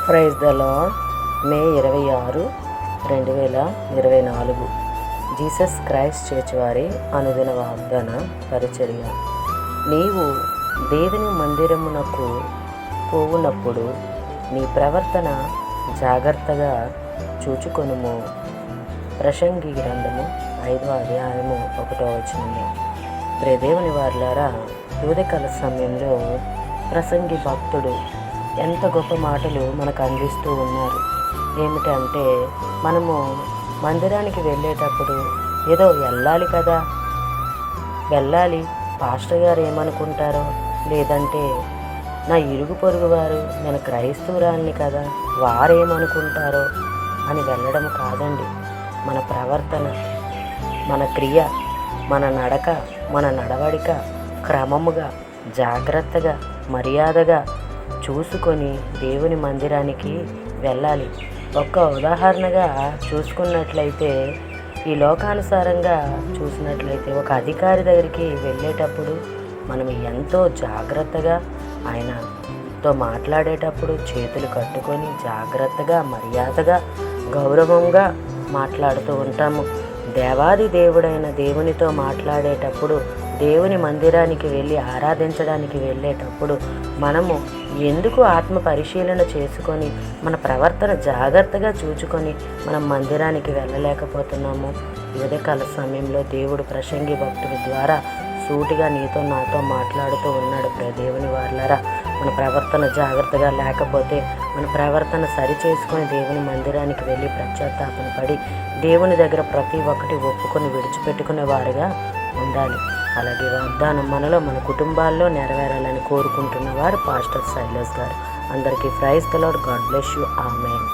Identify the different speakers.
Speaker 1: Praise the Lord. May 26, 2024 Jesus Christ church వారి అనుదిన వాగ్దాన పరిచర్య. నీవు దేవుని మందిరమునకు పోవునప్పుడు నీ ప్రవర్తన జాగ్రత్తగా చూచుకొనుము. ప్రసంగి గ్రంథము 5వ అధ్యాయము 1వ వచనము. దేవుని వారులారా, ఉదయకాల సమయంలో ప్రసంగి భక్తుడు ఎంత గొప్ప మాటలు మనకు అందిస్తూ ఉన్నారు. ఏమిటంటే, మనము మందిరానికి వెళ్ళేటప్పుడు ఏదో వెళ్ళాలి, పాస్టర్ గారు ఏమనుకుంటారో, లేదంటే నా ఇరుగు పొరుగు వారు, నేను క్రైస్తవురాలిని కదా, వారేమనుకుంటారో అని వెళ్ళడం కాదండి. మన ప్రవర్తన, మన క్రియ, మన నడక, మన నడవడిక క్రమముగా, జాగ్రత్తగా, మర్యాదగా చూసుకొని దేవుని మందిరానికి వెళ్ళాలి. ఒక్క ఉదాహరణగా చూసుకున్నట్లయితే, ఈ లోకానుసారంగా చూసినట్లయితే, ఒక అధికారి దగ్గరికి వెళ్ళేటప్పుడు మనం ఎంతో జాగ్రత్తగా, ఆయనతో మాట్లాడేటప్పుడు చేతులు కట్టుకొని జాగ్రత్తగా, మర్యాదగా, గౌరవంగా మాట్లాడుతూ ఉంటాము. దేవాది దేవుడైన దేవునితో మాట్లాడేటప్పుడు, దేవుని మందిరానికి వెళ్ళి ఆరాధించడానికి వెళ్ళేటప్పుడు మనము ఎందుకు ఆత్మ పరిశీలన చేసుకొని మన ప్రవర్తన జాగ్రత్తగా చూచుకొని మనం మందిరానికి వెళ్ళలేకపోతున్నాము? ఉదయకాల సమయంలో దేవుడు ప్రసంగి భక్తుడి ద్వారా సూటిగా నీతో నాతో మాట్లాడుతూ ఉన్నాడు. దేవుని వారులారా, మన ప్రవర్తన జాగ్రత్తగా లేకపోతే, మన ప్రవర్తన సరి చేసుకొని దేవుని మందిరానికి వెళ్ళి పశ్చాత్తాపన పడి దేవుని దగ్గర ప్రతి ఒక్కటి ఒప్పుకొని విడిచిపెట్టుకునే వారుగా ఉండాలి. అలాగే వాగ్దానం మనలో, మన కుటుంబాల్లో నెరవేరాలని కోరుకుంటున్నవారు పాస్టర్ సైలస్ గారు. అందరికీ praise the Lord. God bless you. Amen.